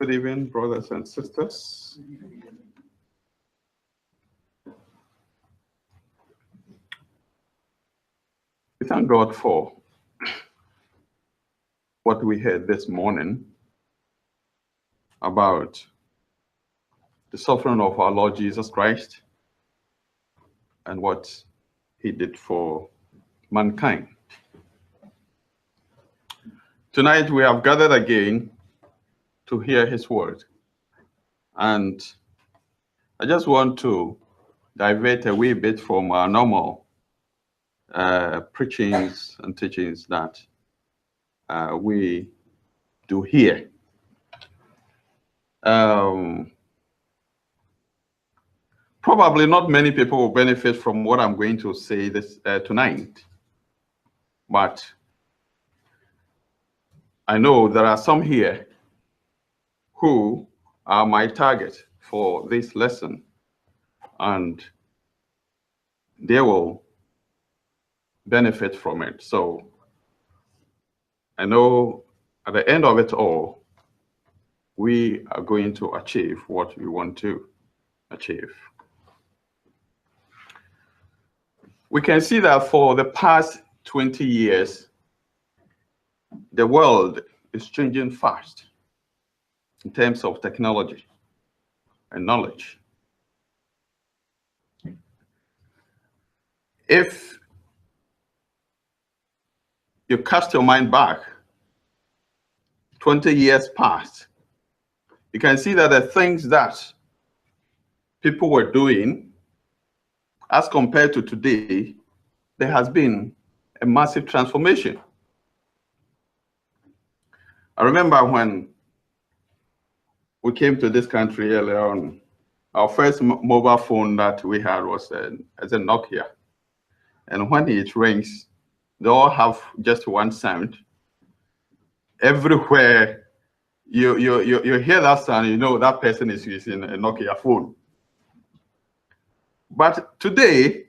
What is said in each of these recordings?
Good evening, brothers and sisters. We thank God for what we heard this morning about the suffering of our Lord Jesus Christ and what he did for mankind. Tonight we have gathered again to hear his word. And I just want to divert a wee bit from our normal preachings and teachings that we do here. Probably not many people will benefit from what I'm going to say this tonight, but I know there are some here who are my target for this lesson, and they will benefit from it. So I know at the end of it all, we are going to achieve what we want to achieve. We can see that for the past 20 years, the world is changing fast in terms of technology and knowledge. If you cast your mind back 20 years past, you can see that the things that people were doing as compared to today, there has been a massive transformation. I remember when we came to this country earlier on, our first mobile phone that we had was a Nokia. And when it rings, they all have just one sound. Everywhere you hear that sound, you know that person is using a Nokia phone. But today,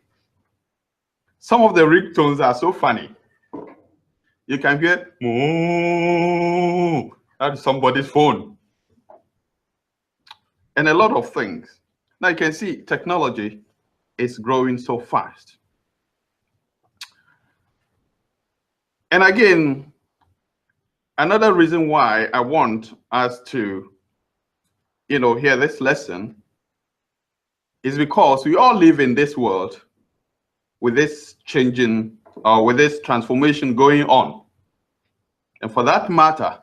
some of the ringtones are so funny. You can hear, that's somebody's phone. And a lot of things. Now you can see technology is growing so fast. And again, another reason why I want us to, hear this lesson is because we all live in this world with this changing, with this transformation going on. And for that matter,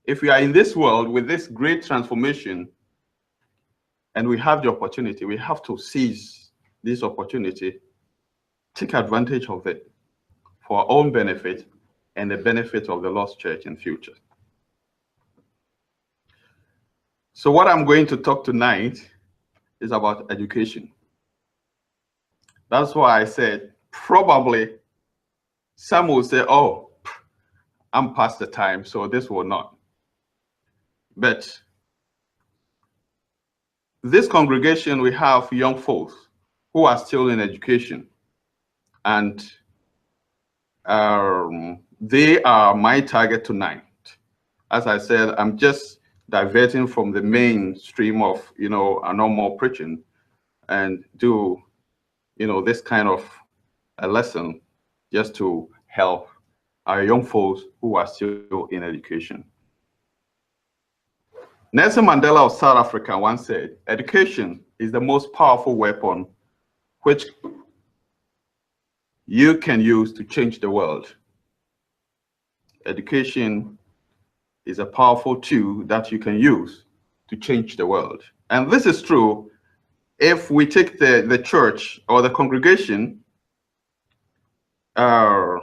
if we are in this world with this great transformation and we have the opportunity, we have to seize this opportunity, take advantage of it for our own benefit and the benefit of the lost church in future. So what I'm going to talk tonight is about education. That's why I said probably some will say, oh, I'm past the time, so this will not. But this congregation, we have young folks who are still in education, and they are my target tonight. As I said, I'm just diverting from the mainstream of, a normal preaching and do, this kind of a lesson just to help our young folks who are still in education. Nelson Mandela of South Africa once said, education is the most powerful weapon which you can use to change the world. Education is a powerful tool that you can use to change the world. And this is true if we take the church or the congregation as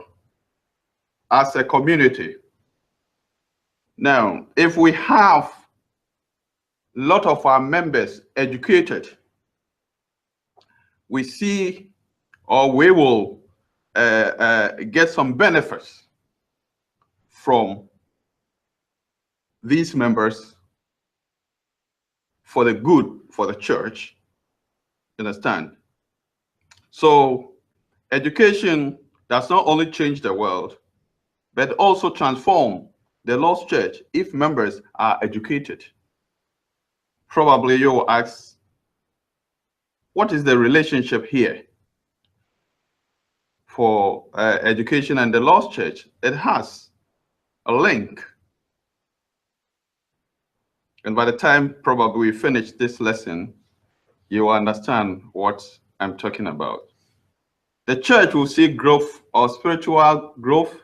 a community. Now, if we have a lot of our members educated, we see, or we will get some benefits from these members for the good for the church. Understand? So education does not only change the world, but also transform the lost church if members are educated. probably you will ask, what is the relationship here for education and the lost church? It has a link. And by the time probably we finish this lesson, you will understand what I'm talking about. The church will see growth or spiritual growth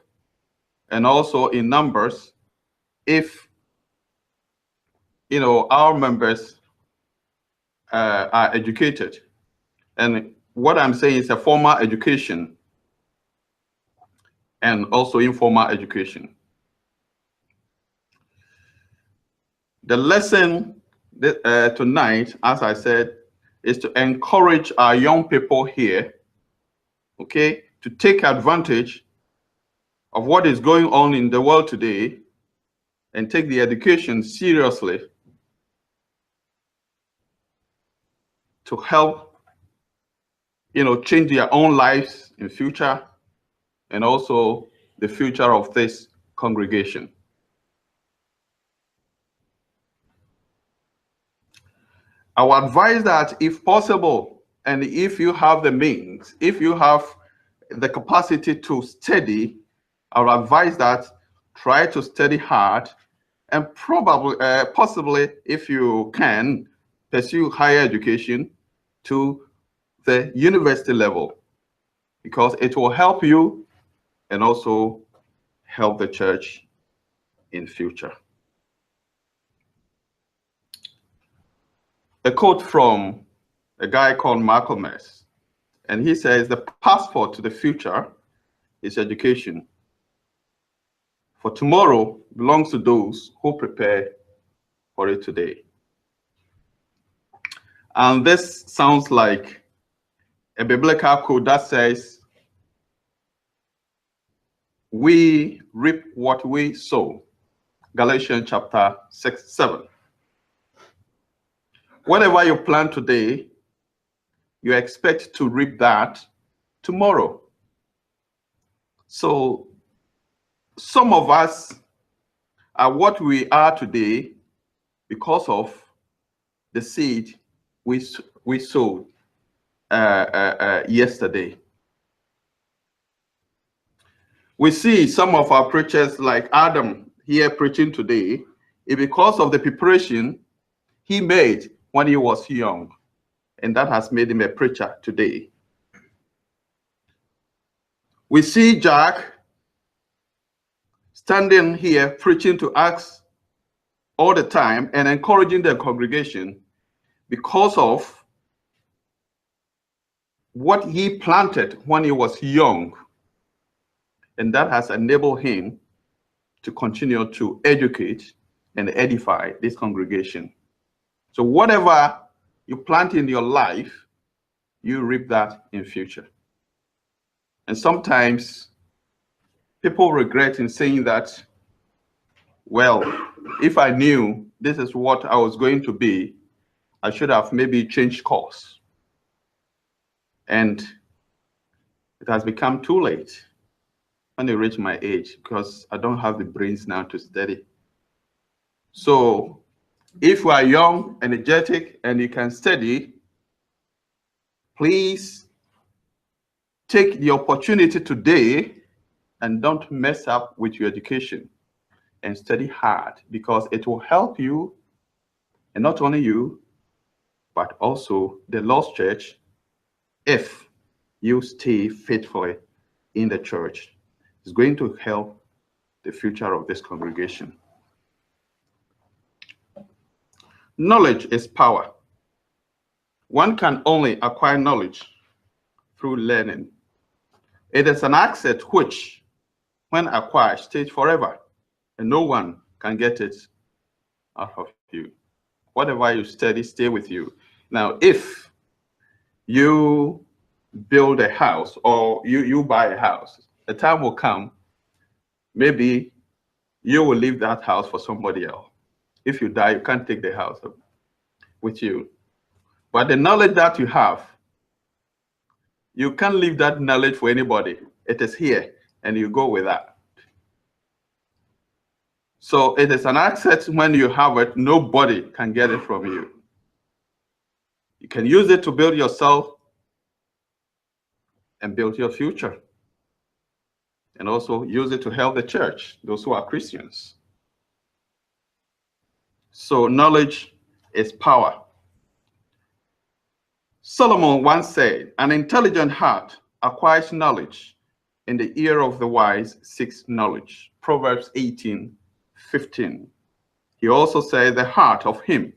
and also in numbers if, you know, our members are educated. And what I'm saying is a formal education and also informal education. The lesson tonight, as I said, is to encourage our young people here, okay, to take advantage of what is going on in the world today and take the education seriously to help, you know, change their own lives in future and also the future of this congregation. I would advise that if possible, and if you have the means, if you have the capacity to study, I would advise that try to study hard and probably, possibly, if you can, pursue higher education to the university level, because it will help you and also help the church in future. A quote from a guy called Malcolm X, and he says, the passport to the future is education. For tomorrow belongs to those who prepare for it today. And this sounds like a biblical quote that says, we reap what we sow. Galatians chapter 6-7. Whatever you plant today, you expect to reap that tomorrow. So some of us are what we are today because of the seed we sowed yesterday. We see some of our preachers like Adam here preaching today, because of the preparation he made when he was young, and that has made him a preacher today. We see Jack standing here preaching to us all the time and encouraging the congregation because of what he planted when he was young, and that has enabled him to continue to educate and edify this congregation. So whatever you plant in your life, you reap that in future. And sometimes people regret in saying that, well, if I knew this is what I was going to be, I should have maybe changed course. And it has become too late when I reach my age because I don't have the brains now to study. So if you are young, energetic, and you can study, please take the opportunity today and don't mess up with your education and study hard, because it will help you, and not only you, but also the lost church if you stay faithfully in the church. It's going to help the future of this congregation. Knowledge is power. One can only acquire knowledge through learning. It is an asset which, when acquired, stays forever, and no one can get it out of you. Whatever you study, stay with you. Now, if you build a house or you buy a house, the time will come, maybe you will leave that house for somebody else. If you die, you can't take the house with you. But the knowledge that you have, you can't leave that knowledge for anybody. It is here, and you go with that. So it is an asset. When you have it, nobody can get it from you. You can use it to build yourself and build your future. And also use it to help the church, those who are Christians. So knowledge is power. Solomon once said, an intelligent heart acquires knowledge, and the ear of the wise seeks knowledge. Proverbs 18:15. He also said, the heart of him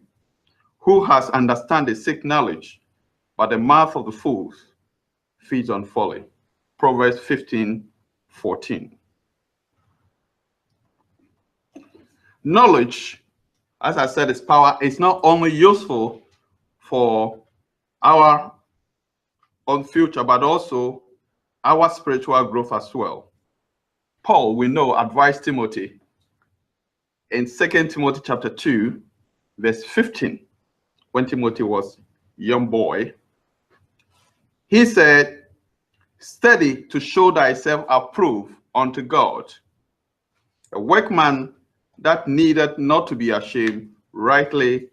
who has understanding seeks knowledge, but the mouth of the fools feeds on folly. Proverbs 15:14. Knowledge, as I said, is power. It's not only useful for our own future, but also our spiritual growth as well. Paul, we know, advised Timothy in 2 Timothy chapter 2, verse 15, when Timothy was a young boy. He said, study to show thyself approved unto God, a workman that needeth not to be ashamed, rightly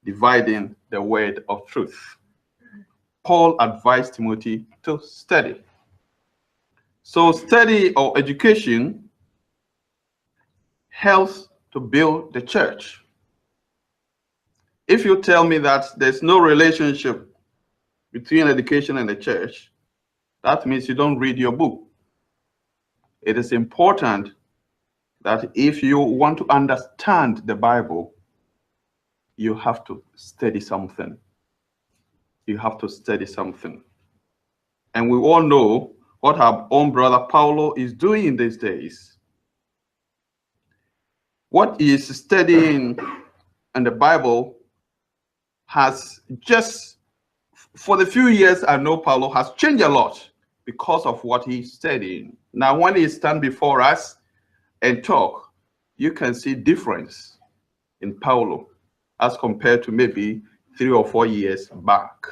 dividing the word of truth. Paul advised Timothy to study. So study or education helps to build the church. If you tell me that there's no relationship between education and the church, that means you don't read your book. It is important that if you want to understand the Bible, you have to study something. You have to study something. And we all know what our own brother Paulo is doing in these days. What he is studying in the Bible has just, for the few years I know Paulo, has changed a lot because of what he's studying. Now, when he stands before us and talk, you can see difference in Paulo as compared to maybe 3 or 4 years back.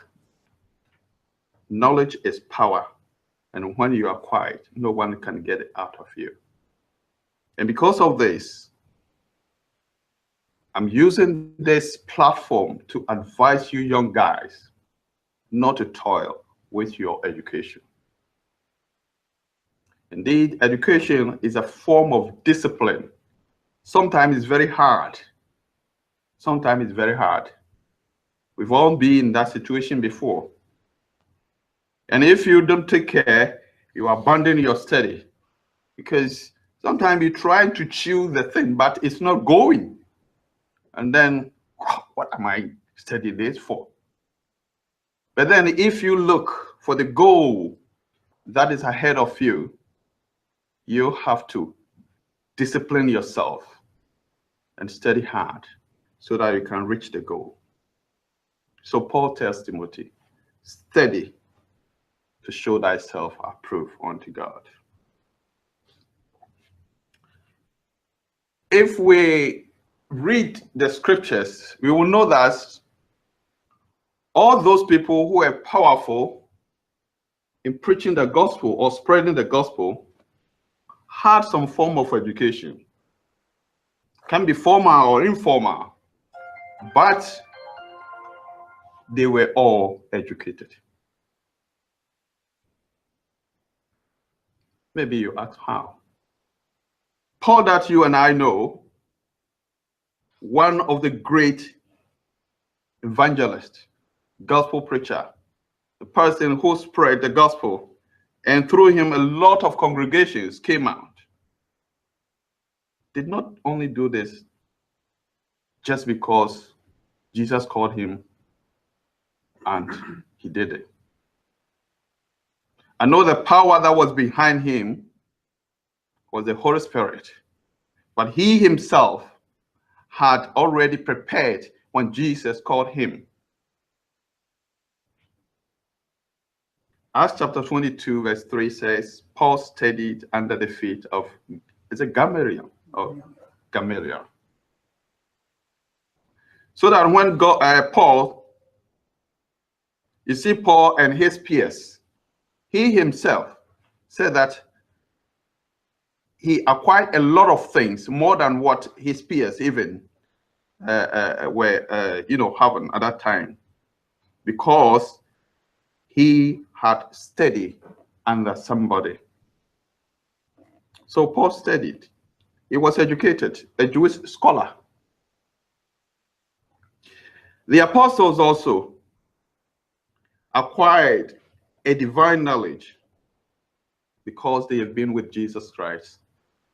Knowledge is power, and when you are quiet, no one can get it out of you. And because of this, I'm using this platform to advise you young guys not to toil with your education. Indeed, education is a form of discipline. Sometimes it's very hard. Sometimes it's very hard. We've all been in that situation before. And if you don't take care, you abandon your study, because sometimes you try to choose the thing, but it's not going. And then, what am I studying this for? But then if you look for the goal that is ahead of you, you have to discipline yourself and study hard so that you can reach the goal. So Paul tells Timothy, study to show thyself approved unto God. If we read the scriptures, we will know that all those people who are powerful in preaching the gospel or spreading the gospel had some form of education. Can be formal or informal, but they were all educated. Maybe you ask how. Paul, that you and I know, one of the great evangelists, gospel preacher, the person who spread the gospel, and through him a lot of congregations came out, did not only do this just because Jesus called him and he did it. I know the power that was behind him was the Holy Spirit, but he himself had already prepared when Jesus called him. Acts chapter 22 verse 3 says, Paul studied under the feet of, is it Gamaliel? Oh, Gamaliel. So that when Paul, you see Paul and his peers, he himself said that he acquired a lot of things, more than what his peers even were having at that time. because he had studied under somebody. So Paul studied. He was educated, a Jewish scholar. The apostles also acquired a divine knowledge because they have been with Jesus Christ.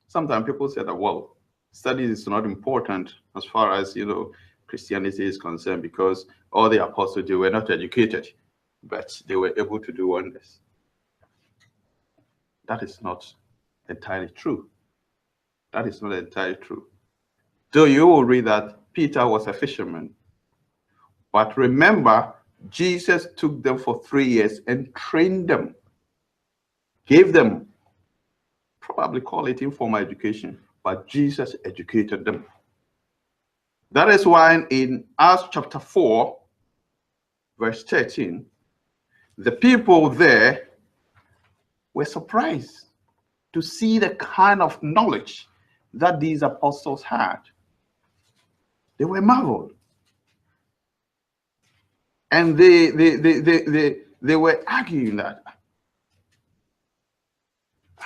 Sometimes people say that, well, studies is not important as far as, Christianity is concerned, because all the apostles, they were not educated, but they were able to do wonders. That is not entirely true. That is not entirely true. Though you will read that Peter was a fisherman. But remember, Jesus took them for 3 years and trained them, gave them, probably call it informal education, but Jesus educated them. That is why in Acts chapter 4, verse 13, the people there were surprised to see the kind of knowledge that these apostles had. They were marveled. And they were arguing that,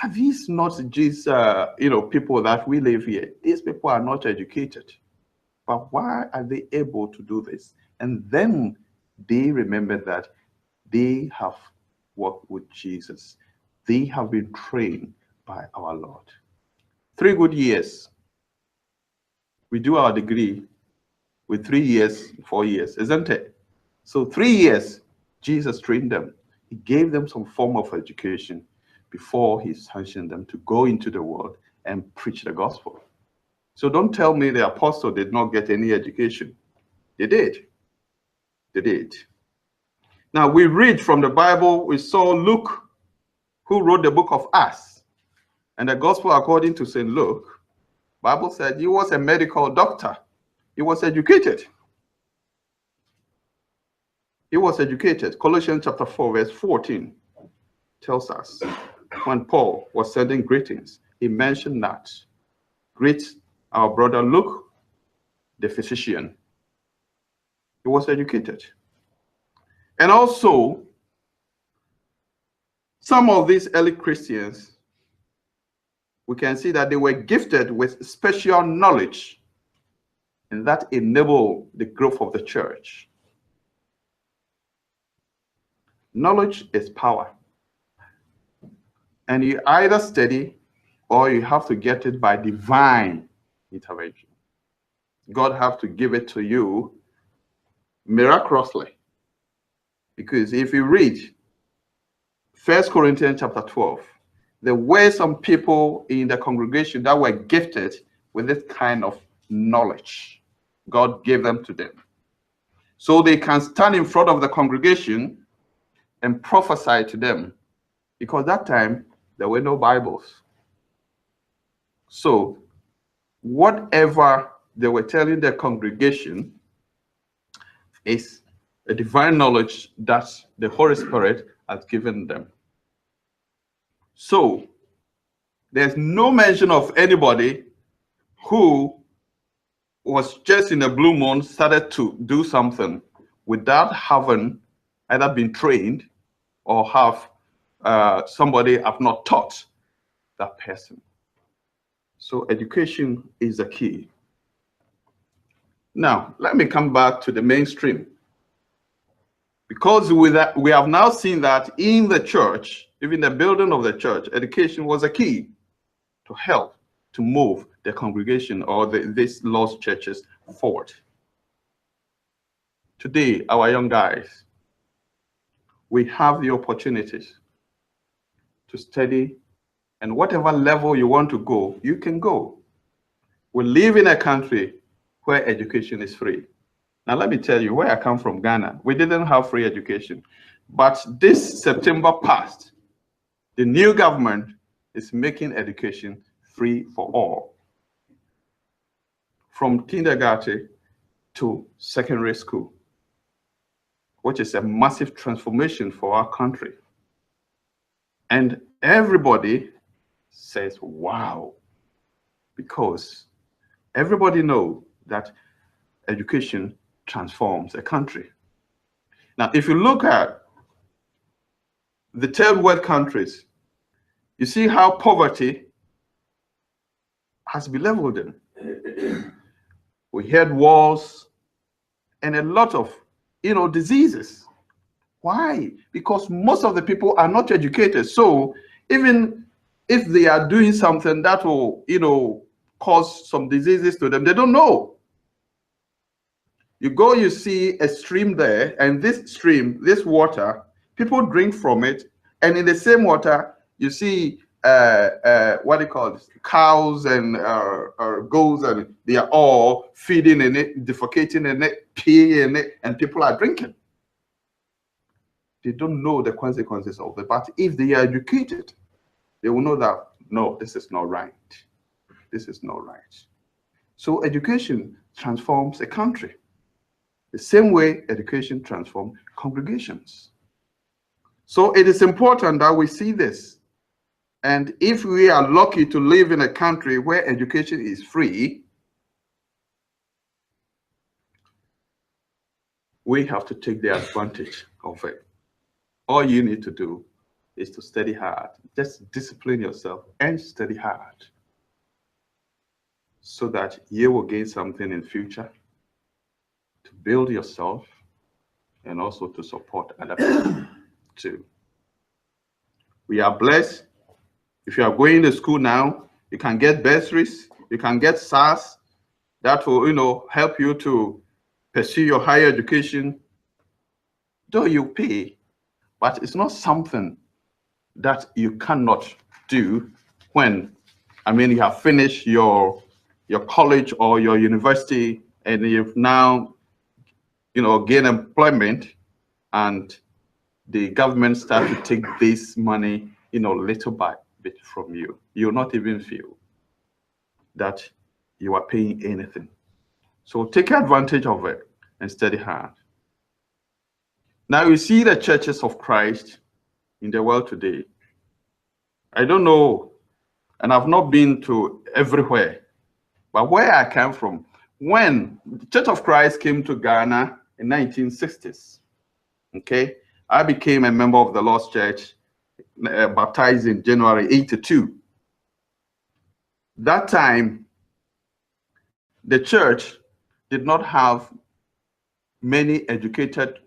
are these not just people that we live here? These people are not educated. But why are they able to do this? And then they remember that they have worked with Jesus. They have been trained by our Lord. 3 good years. We do our degree with 3 years, 4 years, isn't it? So 3 years, Jesus trained them. He gave them some form of education before he sanctioned them to go into the world and preach the gospel. So don't tell me the apostle did not get any education. They did. They did. Now we read from the Bible, we saw Luke, who wrote the book of Acts. And the gospel according to St. Luke, Bible said he was a medical doctor. He was educated. He was educated. Colossians chapter 4, verse 14 tells us when Paul was sending greetings, he mentioned that. Greet our brother Luke, the physician. He was educated. And also, some of these early Christians, we can see that they were gifted with special knowledge, and that enabled the growth of the church. Knowledge is power. And you either study or you have to get it by divine intervention. God have to give it to you miraculously. Because if you read 1 Corinthians chapter 12, there were some people in the congregation that were gifted with this kind of knowledge. God gave them to them. So they can stand in front of the congregation and prophesy to them. Because that time, there were no Bibles. So whatever they were telling the congregation is a divine knowledge that the Holy Spirit has given them. So there's no mention of anybody who was just in a blue moon started to do something without having either been trained or have somebody have not taught that person. So education is the key. Now, let me come back to the mainstream. Because with that, we have now seen that in the church, even the building of the church, education was a key to help to move the congregation or these lost churches forward. Today, our young guys, we have the opportunities to study, and whatever level you want to go, you can go. We live in a country where education is free. Now, let me tell you, where I come from, Ghana, we didn't have free education. But this September past, the new government is making education free for all, from kindergarten to secondary school, which is a massive transformation for our country. And everybody says, wow, because everybody knows that education transforms a country. Now, if you look at the third world countries, you see how poverty has been leveled in. We had wars and a lot of, diseases. Why? Because most of the people are not educated. So even if they are doing something that will, cause some diseases to them, they don't know. You go, you see a stream there, and this stream, this water, people drink from it, and in the same water, you see what do you call it? Cows and goats, and they are all feeding in it, defecating in it, peeing in it, and people are drinking. They don't know the consequences of it. But if they are educated, they will know that, no, this is not right. This is not right. So education transforms a country. The same way education transforms congregations. So it is important that we see this. And if we are lucky to live in a country where education is free, we have to take the advantage of it. All you need to do is to study hard. Just discipline yourself and study hard so that you will gain something in future to build yourself and also to support other people too. We are blessed. If you are going to school now, you can get bursaries, you can get SARS. That will, help you to pursue your higher education. Though you pay, but it's not something that you cannot do when, you have finished your college or your university, and you've now, gain employment, and the government start to take this money, little by bit from you. You'll not even feel that you are paying anything. So take advantage of it and study hard. Now you see the churches of Christ in the world today. I don't know, and I've not been to everywhere, but where I come from, when the Church of Christ came to Ghana in 1960s, okay, I became a member of the Lord's Church, baptized in January 82. That time, the church did not have many educated,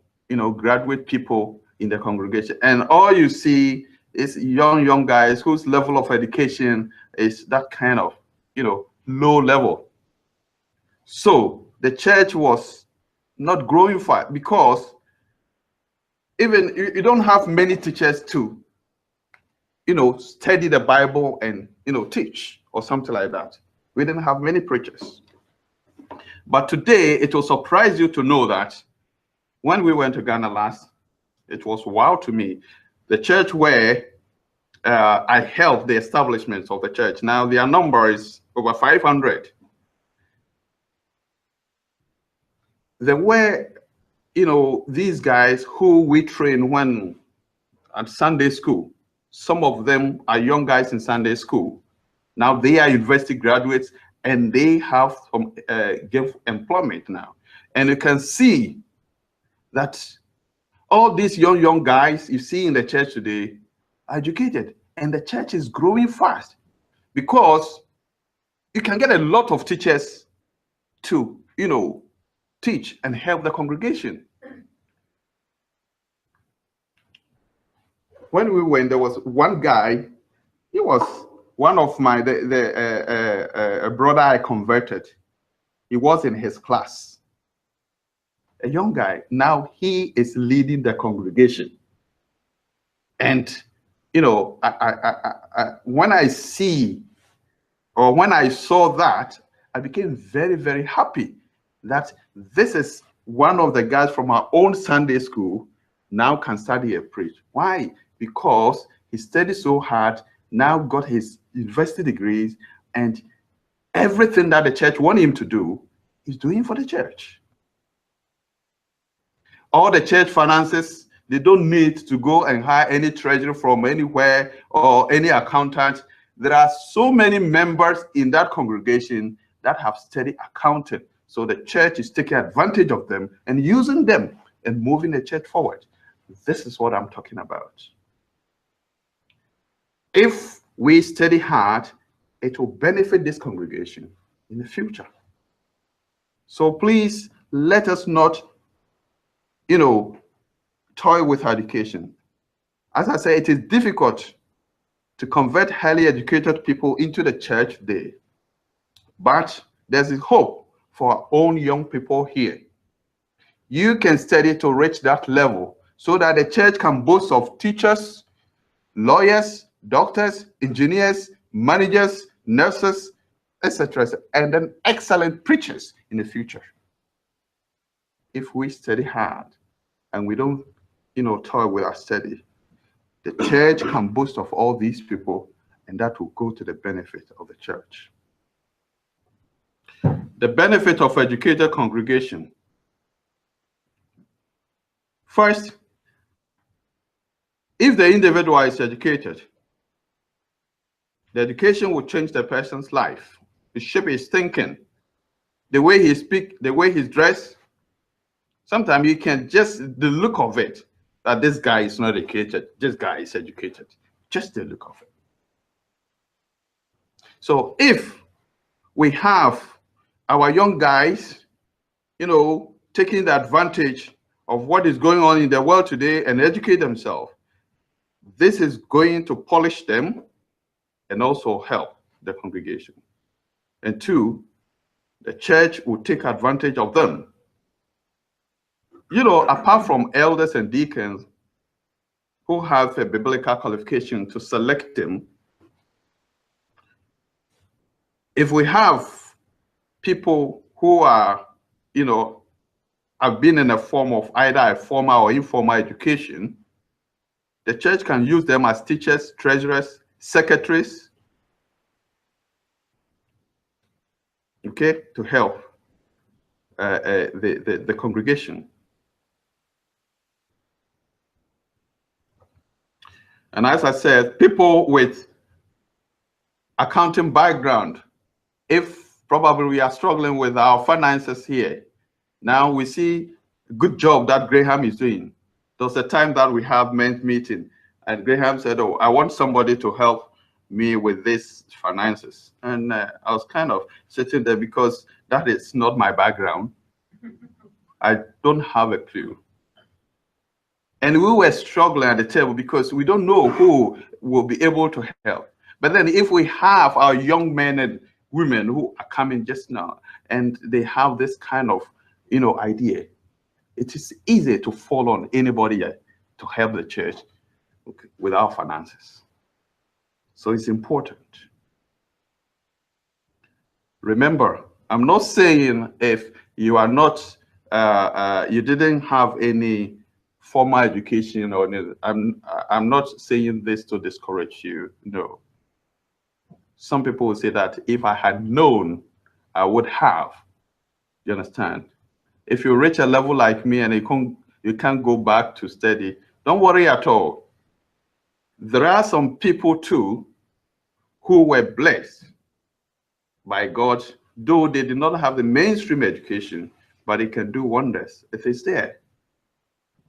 graduate people in the congregation. And all you see is young guys whose level of education is that kind of, low level. So the church was not growing fast because even you don't have many teachers to, study the Bible and, teach or something like that. We didn't have many preachers. But today, it will surprise you to know that when we went to Ghana last, it was wow to me. The church where I helped the establishment of the church, now their number is over 500. There were, these guys who we train when at Sunday school. Some of them are young guys in Sunday school. Now they are university graduates and they have some give employment now. And you can see that all these young guys you see in the church today are educated, and the church is growing fast because you can get a lot of teachers to, teach and help the congregation. When we went, there was one guy, he was one of my, a brother I converted. He was in his class. A young guy. Now he is leading the congregation. And, when I see, or when I saw that, I became very, very happy that this is one of the guys from our own Sunday school now can study and preach. Why? Because he studied so hard, now got his university degrees, and everything that the church wanted him to do, he's doing for the church. All the church finances, they don't need to go and hire any treasurer from anywhere or any accountant. There are so many members in that congregation that have studied accounting. So the church is taking advantage of them and using them and moving the church forward. This is what I'm talking about. If we study hard, it will benefit this congregation in the future. So please let us not, toy with education. As I say, it is difficult to convert highly educated people into the church today. But there's a hope for our own young people here. You can study to reach that level so that the church can boast of teachers, lawyers, doctors, engineers, managers, nurses, etc., and then excellent preachers in the future. If we study hard and we don't, toy with our study, the church can boast of all these people, and that will go to the benefit of the church. The benefit of educated congregation. First, if the individual is educated, the education will change the person's life. It shape his thinking, the way he speaks, the way he's dressed. Sometimes you can just, the look of it, that this guy is not educated, this guy is educated. Just the look of it. So if we have our young guys, taking the advantage of what is going on in the world today and educate themselves, this is going to polish them and also help the congregation. And two, the church will take advantage of them. Apart from elders and deacons who have a biblical qualification to select them, if we have people who are, have been in a form of either a formal or informal education, the church can use them as teachers, treasurers, secretaries, to help the congregation. And as I said, people with accounting background, if probably we are struggling with our finances here, now we see a good job that Graham is doing. There was a time that we have men's meeting, and Graham said, "Oh, I want somebody to help me with this finances." And I was kind of sitting there because that is not my background. I don't have a clue. And we were struggling at the table because we don't know who will be able to help. But then if we have our young men and women who are coming just now and they have this kind of, idea, it is easy to fall on anybody to help the church with our finances. So it's important. Remember, I'm not saying if you are not, you didn't have any formal education, or I'm not saying this to discourage you. No. Some people will say that if I had known, I would have. You understand? If you reach a level like me and you can't go back to study, don't worry at all. There are some people too who were blessed by God, though they did not have the mainstream education, but it can do wonders. It is there.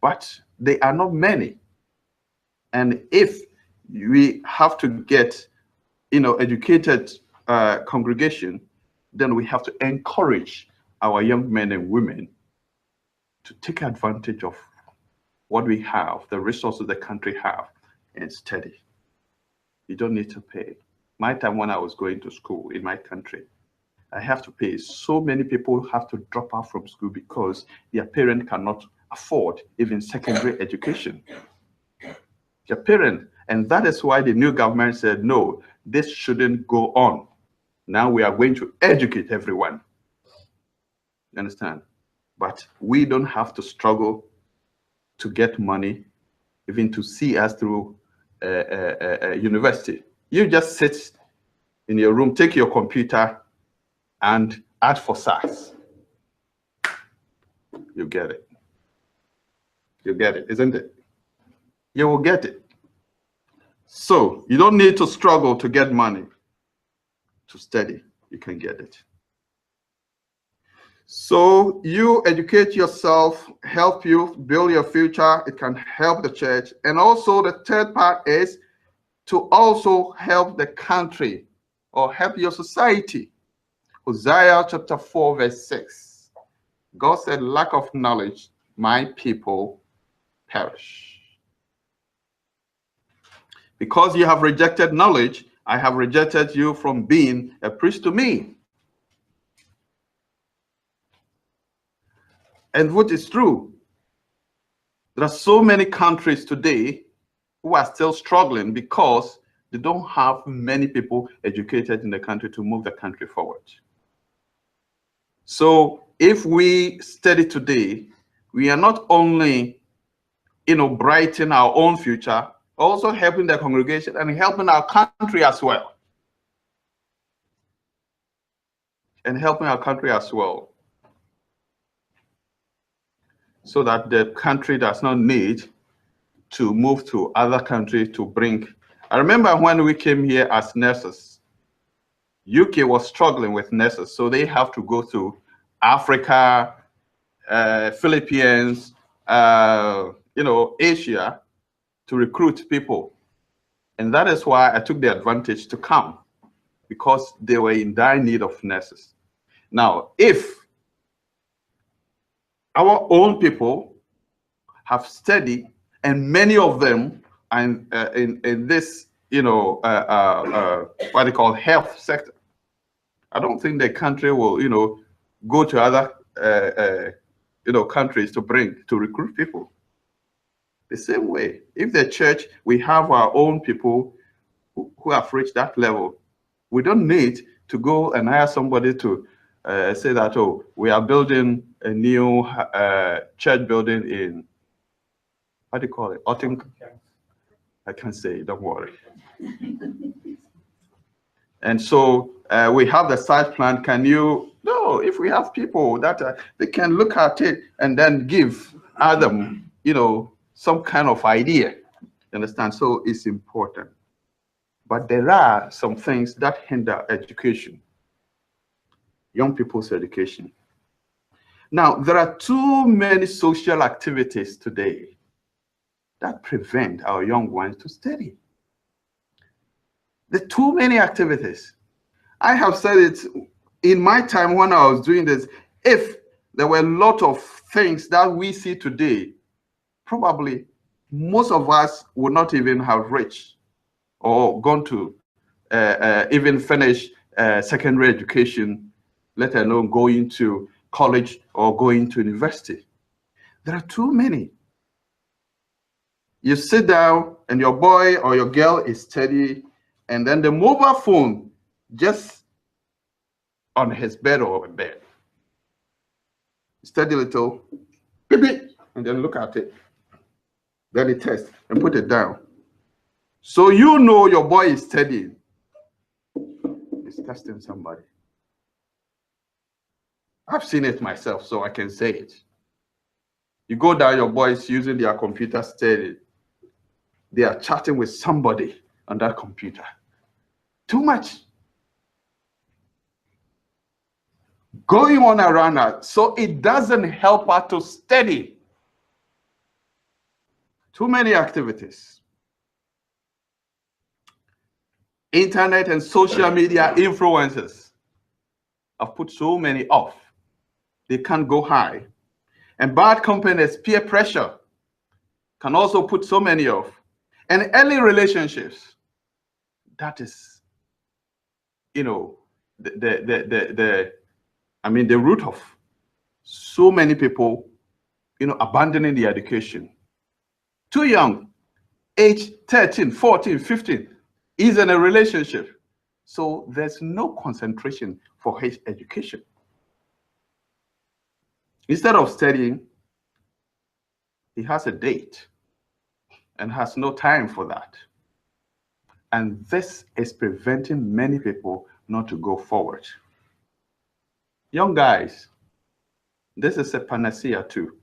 But they are not many. And if we have to get, educated congregation, then we have to encourage our young men and women to take advantage of what we have, the resources the country have, and study. You don't need to pay. My time when I was going to school in my country, I have to pay. So many people have to drop out from school because their parent cannot afford even secondary education. Their parent, and that is why the new government said, no, this shouldn't go on. Now we are going to educate everyone. You understand? But we don't have to struggle to get money, even to see us through university. You just sit in your room, take your computer, and add for SAS. You get it. You get it, isn't it? You will get it. So you don't need to struggle to get money to study. You can get it. So you educate yourself, help you build your future. It can help the church. And also the third part is to also help the country or help your society. Hosea chapter 4 verse 6. God said, lack of knowledge, my people perish. Because you have rejected knowledge, I have rejected you from being a priest to me. And what is true, there are so many countries today who are still struggling because they don't have many people educated in the country to move the country forward. So if we study today, we are not only, brightening our own future, also helping the congregation and helping our country as well. So that the country does not need to move to other countries to bring. I remember when we came here as nurses, UK was struggling with nurses, so they have to go to Africa, Philippines, Asia to recruit people. And that is why I took the advantage to come, because they were in dire need of nurses. Now, if our own people have studied, and many of them are in this, what they call health sector, I don't think the country will, go to other, countries to recruit people. The same way, if the church, we have our own people who have reached that level, we don't need to go and hire somebody to say that, oh, we are building a new church building in, what do you call it? Offin. I can't say, don't worry. And so we have the site plan. No, if we have people that they can look at it and then give Adam, some kind of idea. You understand? So it's important. But there are some things that hinder education, young people's education. Now, there are too many social activities today that prevent our young ones to study. There are too many activities. I have said it in my time when I was doing this. If there were a lot of things that we see today, probably most of us would not even have reached or gone to even finish secondary education, let alone going to college or going to university. There are too many. You sit down and your boy or your girl is studying, and then the mobile phone just on his bed or bed. Study a little, and then look at it. Then he test and put it down. So your boy is studying. He's testing somebody. I've seen it myself, so I can say it. You go down, your boy is using their computer studying. They are chatting with somebody on that computer. Too much. Going on around that, so it doesn't help her to study. Too many activities. Internet and social media influencers have put so many off. They can't go high. And bad companies, peer pressure can also put so many off. And early relationships, that is, the root of so many people, abandoning the education. Too young, age 13, 14, 15, is in a relationship. So there's no concentration for his education. Instead of studying, he has a date and has no time for that. And this is preventing many people not to go forward. Young guys, this is a panacea to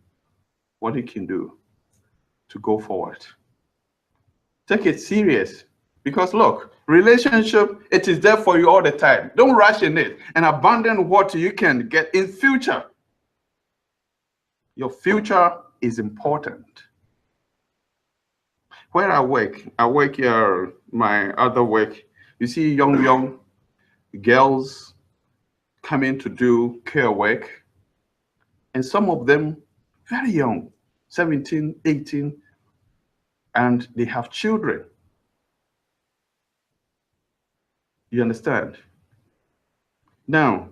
what you can do to go forward. Take it serious, because look, relationship, it is there for you all the time. Don't rush in it and abandon what you can get in future. Your future is important. Where I work here, my other work, you see young girls coming to do care work, and some of them very young, 17, 18, and they have children. You understand? Now,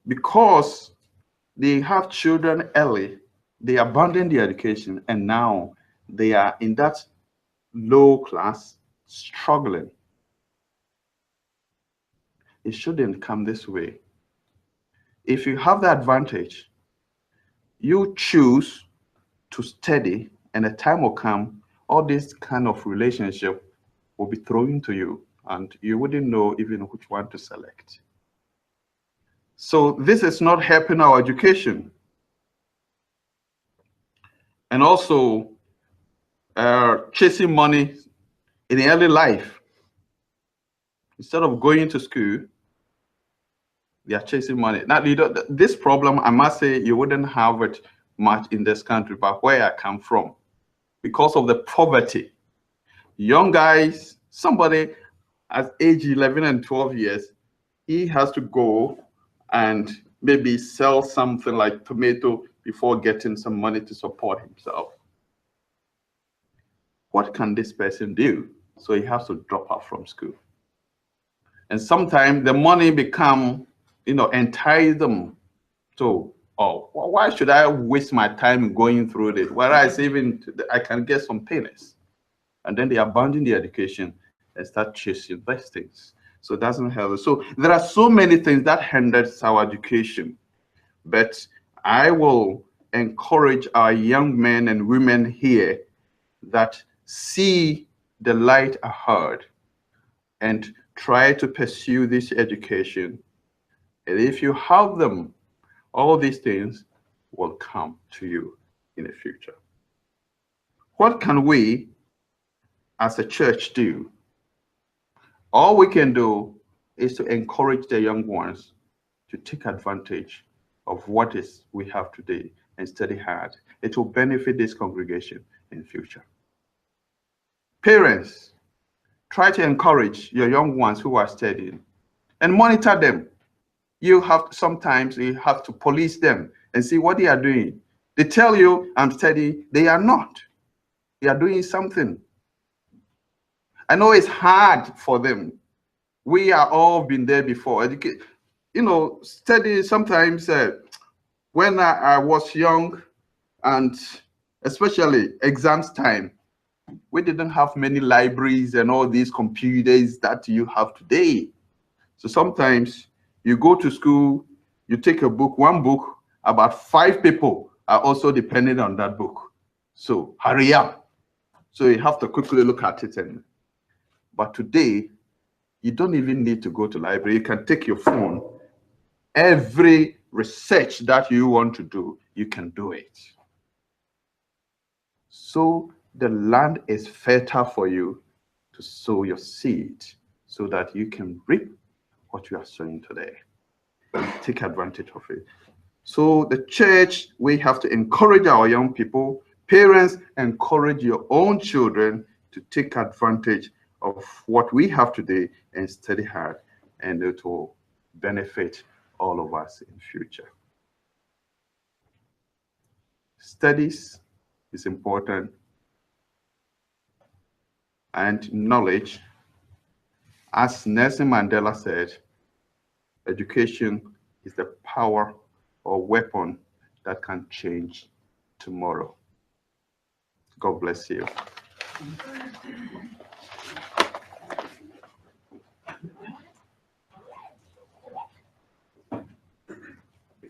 because they have children early, they abandon their education, and now they are in that low class, struggling. It shouldn't come this way. If you have the advantage, you choose to study, and a time will come, all this kind of relationship will be thrown to you, and you wouldn't know even which one to select. So this is not helping our education. And also chasing money in early life. Instead of going to school, they are chasing money. Now, this problem, I must say, you wouldn't have it much in this country, but where I come from, because of the poverty, young guys, somebody at age 11 and 12 years, he has to go and maybe sell something like tomato before getting some money to support himself. What can this person do? So he has to drop out from school. And sometimes the money become, entice them to, oh, well, why should I waste my time going through this? Whereas even I can get some pennies. And then they abandon the education and start chasing these things. So it doesn't help. So there are so many things that hinders our education. But I will encourage our young men and women here that see the light ahead and try to pursue this education. And if you have them, all these things will come to you in the future. What can we as a church do? All we can do is to encourage the young ones to take advantage of what is we have today and study hard. It will benefit this congregation in the future. Parents, try to encourage your young ones who are studying and monitor them. Sometimes you have to police them and see what they are doing. They tell you, I'm studying, they are not. They are doing something. I know it's hard for them. We are all been there before. Study sometimes when I was young, and especially exams time, we didn't have many libraries and all these computers that you have today. So sometimes you go to school, you take a book, one book, about 5 people are also dependent on that book. So hurry up. So you have to quickly look at it. But today, you don't even need to go to library. You can take your phone. Every research that you want to do, you can do it. So the land is fertile for you to sow your seed so that you can reap what you are sowing today. Take advantage of it. So the church, we have to encourage our young people. Parents, encourage your own children to take advantage of what we have today and study hard, and it will benefit all of us in future. Studies is important, and knowledge, as Nelson Mandela said, education is the power or weapon that can change tomorrow. God bless you.